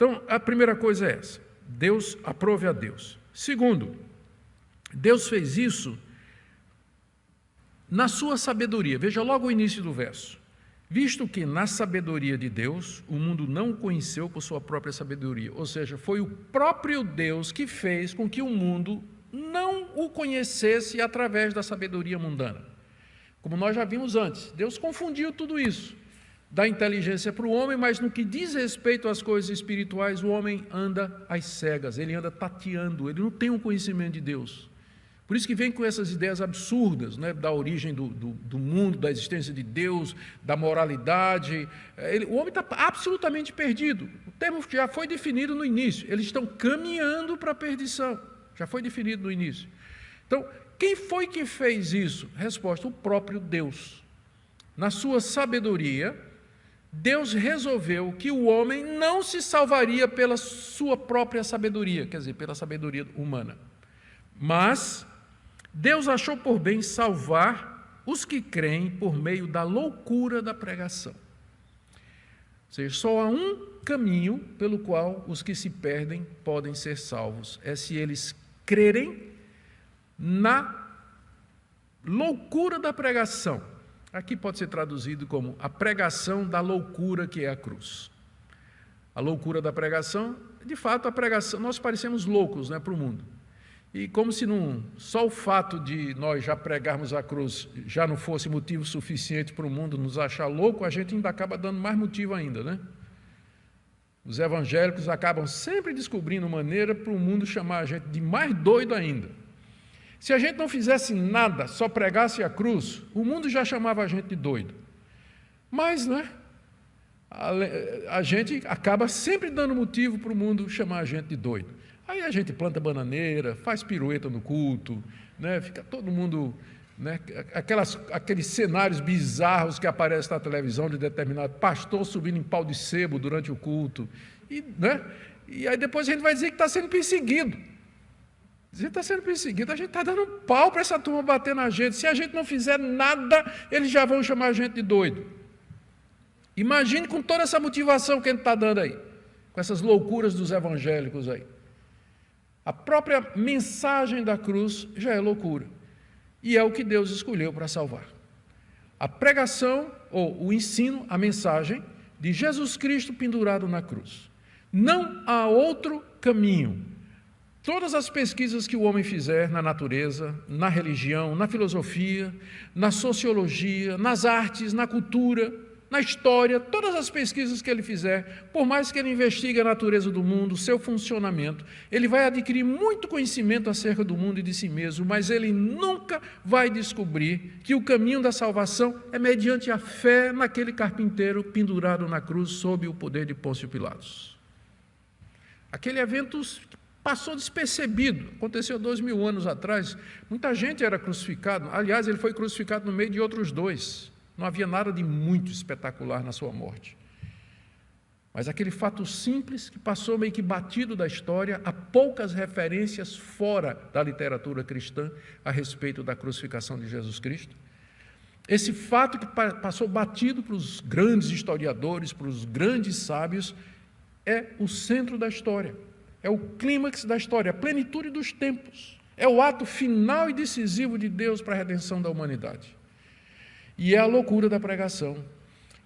Então, a primeira coisa é essa: Deus, aprove a Deus. Segundo, Deus fez isso na sua sabedoria. Veja logo o início do verso. Visto que na sabedoria de Deus, o mundo não o conheceu por sua própria sabedoria. Ou seja, foi o próprio Deus que fez com que o mundo não o conhecesse através da sabedoria mundana. Como nós já vimos antes, Deus confundiu tudo isso. Dá inteligência para o homem, mas no que diz respeito às coisas espirituais, o homem anda às cegas, ele anda tateando, ele não tem um conhecimento de Deus. Por isso que vem com essas ideias absurdas, né, da origem do mundo, da existência de Deus, da moralidade. O homem está absolutamente perdido. O termo já foi definido no início. Eles estão caminhando para a perdição. Já foi definido no início. Então, quem foi que fez isso? Resposta: o próprio Deus. Na sua sabedoria, Deus resolveu que o homem não se salvaria pela sua própria sabedoria, quer dizer, pela sabedoria humana. Mas Deus achou por bem salvar os que creem por meio da loucura da pregação. Ou seja, só há um caminho pelo qual os que se perdem podem ser salvos. É se eles crerem na loucura da pregação. Aqui pode ser traduzido como a pregação da loucura que é a cruz. A loucura da pregação, de fato, a pregação, nós parecemos loucos, né, para o mundo. E como se só o fato de nós já pregarmos a cruz já não fosse motivo suficiente para o mundo nos achar louco, a gente ainda acaba dando mais motivo ainda, né? Os evangélicos acabam sempre descobrindo maneira para o mundo chamar a gente de mais doido ainda. Se a gente não fizesse nada, só pregasse a cruz, o mundo já chamava a gente de doido. Mas, né, a gente acaba sempre dando motivo para o mundo chamar a gente de doido. Aí a gente planta bananeira, faz pirueta no culto, né, fica todo mundo, né, aqueles cenários bizarros que aparecem na televisão de determinado pastor subindo em pau de sebo durante o culto. E aí depois a gente vai dizer que está sendo perseguido. A gente está sendo perseguido, a gente está dando um pau para essa turma bater na gente. Se a gente não fizer nada, eles já vão chamar a gente de doido. Imagine com toda essa motivação que a gente está dando aí, com essas loucuras dos evangélicos aí. A própria mensagem da cruz já é loucura. E é o que Deus escolheu para salvar. A pregação, ou o ensino, a mensagem de Jesus Cristo pendurado na cruz. Não há outro caminho. Todas as pesquisas que o homem fizer na natureza, na religião, na filosofia, na sociologia, nas artes, na cultura, na história, todas as pesquisas que ele fizer, por mais que ele investigue a natureza do mundo, seu funcionamento, ele vai adquirir muito conhecimento acerca do mundo e de si mesmo, mas ele nunca vai descobrir que o caminho da salvação é mediante a fé naquele carpinteiro pendurado na cruz sob o poder de Pôncio Pilatos. Aquele evento passou despercebido, aconteceu 2000 anos atrás, muita gente era crucificada, aliás, ele foi crucificado no meio de outros dois, não havia nada de muito espetacular na sua morte. Mas aquele fato simples que passou meio que batido da história, há poucas referências fora da literatura cristã a respeito da crucificação de Jesus Cristo. Esse fato que passou batido para os grandes historiadores, para os grandes sábios, é o centro da história. É o clímax da história, a plenitude dos tempos. É o ato final e decisivo de Deus para a redenção da humanidade. E é a loucura da pregação.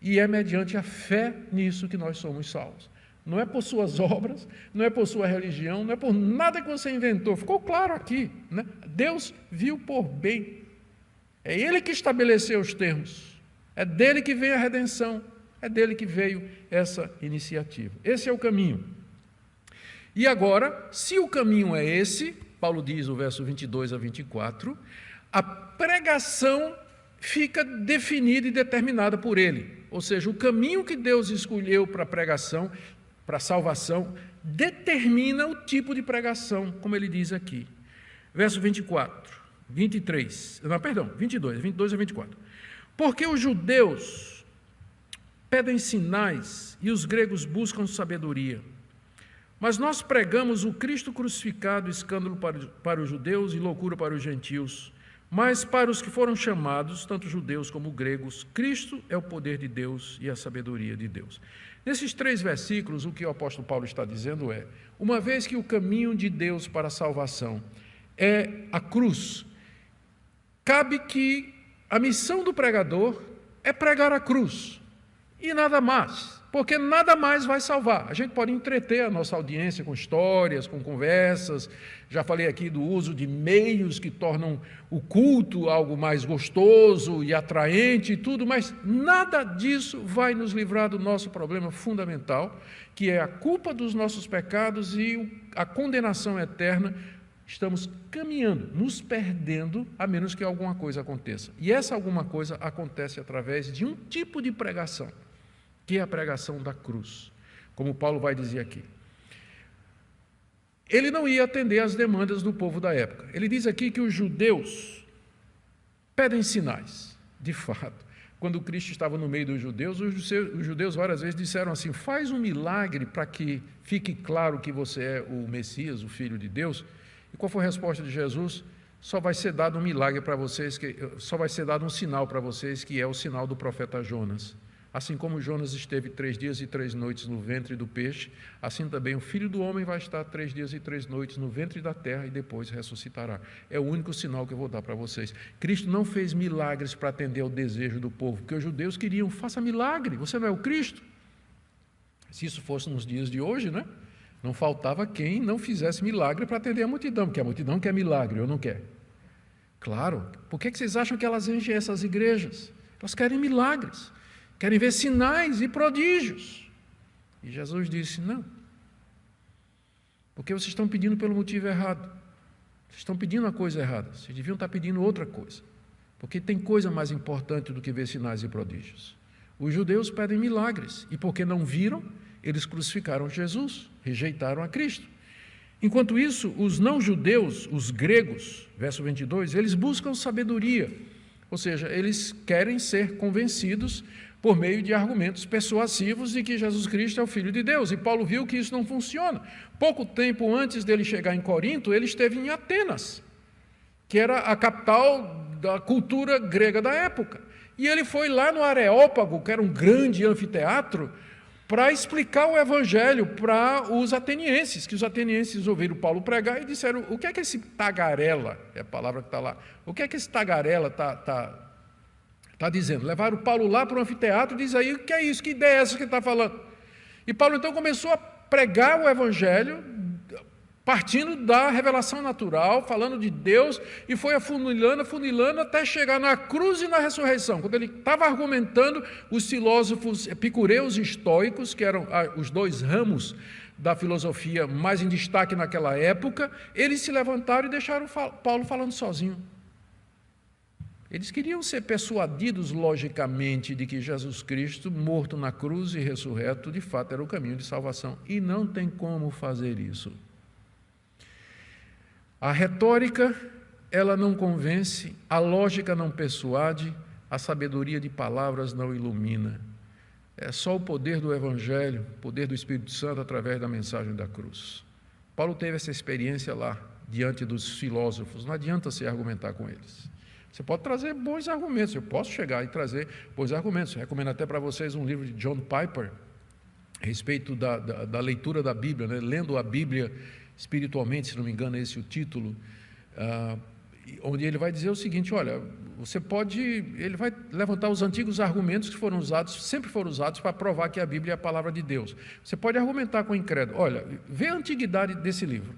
E é mediante a fé nisso que nós somos salvos. Não é por suas obras, não é por sua religião, não é por nada que você inventou. Ficou claro aqui, né? Deus viu por bem. É Ele que estabeleceu os termos. É dele que vem a redenção. É dele que veio essa iniciativa. Esse é o caminho. E agora, se o caminho é esse, Paulo diz no verso 22 a 24, a pregação fica definida e determinada por ele. Ou seja, o caminho que Deus escolheu para a pregação, para a salvação, determina o tipo de pregação, como ele diz aqui. Verso 22 a 24. Porque os judeus pedem sinais e os gregos buscam sabedoria. Mas nós pregamos o Cristo crucificado, escândalo para os judeus e loucura para os gentios. Mas para os que foram chamados, tanto judeus como gregos, Cristo é o poder de Deus e a sabedoria de Deus. Nesses 3 versículos, o que o apóstolo Paulo está dizendo é: uma vez que o caminho de Deus para a salvação é a cruz, cabe que a missão do pregador é pregar a cruz, e nada mais, porque nada mais vai salvar. A gente pode entreter a nossa audiência com histórias, com conversas, já falei aqui do uso de meios que tornam o culto algo mais gostoso e atraente e tudo, mas nada disso vai nos livrar do nosso problema fundamental, que é a culpa dos nossos pecados e a condenação eterna. Estamos caminhando, nos perdendo, a menos que alguma coisa aconteça. E essa alguma coisa acontece através de um tipo de pregação, que é a pregação da cruz, como Paulo vai dizer aqui. Ele não ia atender às demandas do povo da época. Ele diz aqui que os judeus pedem sinais. De fato, quando Cristo estava no meio dos judeus, os judeus várias vezes disseram assim: faz um milagre para que fique claro que você é o Messias, o Filho de Deus. E qual foi a resposta de Jesus? Só vai ser dado um milagre para vocês, só vai ser dado um sinal para vocês, que é o sinal do profeta Jonas. Assim como Jonas esteve 3 dias e 3 noites no ventre do peixe, assim também o Filho do Homem vai estar 3 dias e 3 noites no ventre da terra e depois ressuscitará. É o único sinal que eu vou dar para vocês. Cristo não fez milagres para atender ao desejo do povo, porque os judeus queriam: faça milagre, você não é o Cristo? Se isso fosse nos dias de hoje, né? Não faltava quem não fizesse milagre para atender a multidão, porque a multidão quer milagre ou não quer? Claro. Por que vocês acham que elas enchem essas igrejas? Elas querem milagres, querem ver sinais e prodígios. E Jesus disse: não, porque vocês estão pedindo pelo motivo errado, vocês estão pedindo a coisa errada, vocês deviam estar pedindo outra coisa, porque tem coisa mais importante do que ver sinais e prodígios. Os judeus pedem milagres, e porque não viram, eles crucificaram Jesus, rejeitaram a Cristo. Enquanto isso, os não-judeus, os gregos, verso 22, eles buscam sabedoria, ou seja, eles querem ser convencidos por meio de argumentos persuasivos de que Jesus Cristo é o Filho de Deus. E Paulo viu que isso não funciona. Pouco tempo antes dele chegar em Corinto, ele esteve em Atenas, que era a capital da cultura grega da época. E ele foi lá no Areópago, que era um grande anfiteatro, para explicar o evangelho para os atenienses, que os atenienses ouviram Paulo pregar e disseram: o que é que esse tagarela, é a palavra que está lá, o que é que esse tagarela está dizendo? Levaram Paulo lá para o anfiteatro e diz aí: o que é isso, que ideia é essa que ele está falando? E Paulo então começou a pregar o evangelho, partindo da revelação natural, falando de Deus, e foi afunilando até chegar na cruz e na ressurreição. Quando ele estava argumentando, os filósofos epicureus e estoicos, que eram os 2 ramos da filosofia mais em destaque naquela época, eles se levantaram e deixaram Paulo falando sozinho. Eles queriam ser persuadidos logicamente de que Jesus Cristo, morto na cruz e ressurreto, de fato era o caminho de salvação, e não tem como fazer isso. A retórica, ela não convence, a lógica não persuade, a sabedoria de palavras não ilumina. É só o poder do Evangelho, o poder do Espírito Santo através da mensagem da cruz. Paulo teve essa experiência lá, diante dos filósofos. Não adianta se argumentar com eles. Você pode trazer bons argumentos, eu posso chegar e trazer bons argumentos. Eu recomendo até para vocês um livro de John Piper, a respeito da leitura da Bíblia, né? Lendo a Bíblia espiritualmente, se não me engano, é esse o título, onde ele vai dizer o seguinte: olha, ele vai levantar os antigos argumentos que foram usados, sempre foram usados para provar que a Bíblia é a palavra de Deus. Você pode argumentar com o incrédulo: olha, vê a antiguidade desse livro.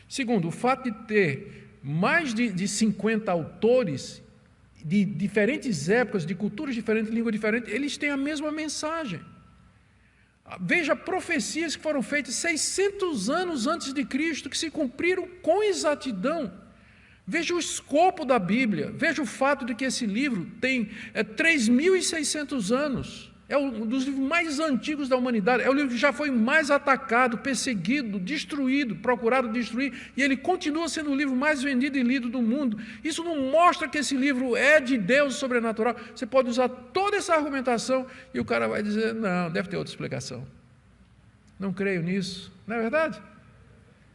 Segundo, o fato de ter mais de 50 autores de diferentes épocas, de culturas diferentes, língua diferente, eles têm a mesma mensagem. Veja profecias que foram feitas 600 anos antes de Cristo, que se cumpriram com exatidão. Veja o escopo da Bíblia, veja o fato de que esse livro tem 3.600 anos, é um dos livros mais antigos da humanidade, é o livro que já foi mais atacado, perseguido, destruído, procurado destruir, e ele continua sendo o livro mais vendido e lido do mundo. Isso não mostra que esse livro é de Deus sobrenatural. Você pode usar toda essa argumentação e o cara vai dizer: não, deve ter outra explicação. Não creio nisso, não é verdade?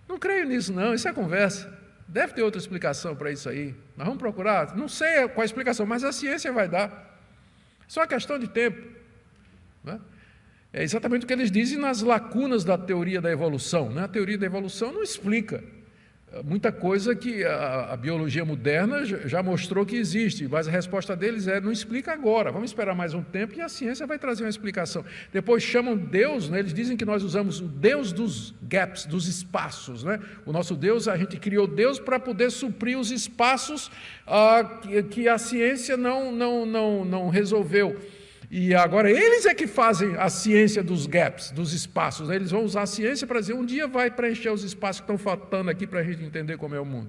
Não creio nisso não, isso é conversa. Deve ter outra explicação para isso aí. Nós vamos procurar, não sei qual a explicação, mas a ciência vai dar. Só uma questão de tempo. Né? É exatamente o que eles dizem nas lacunas da teoria da evolução, né? A teoria da evolução não explica muita coisa que a biologia moderna já mostrou que existe, mas a resposta deles é: não explica agora, vamos esperar mais um tempo e a ciência vai trazer uma explicação. Depois chamam Deus, né? Eles dizem que nós usamos o Deus dos gaps, dos espaços, né? O nosso Deus, a gente criou Deus para poder suprir os espaços que a ciência não resolveu. E agora eles é que fazem a ciência dos gaps, dos espaços. Eles vão usar a ciência para dizer: um dia vai preencher os espaços que estão faltando aqui para a gente entender como é o mundo.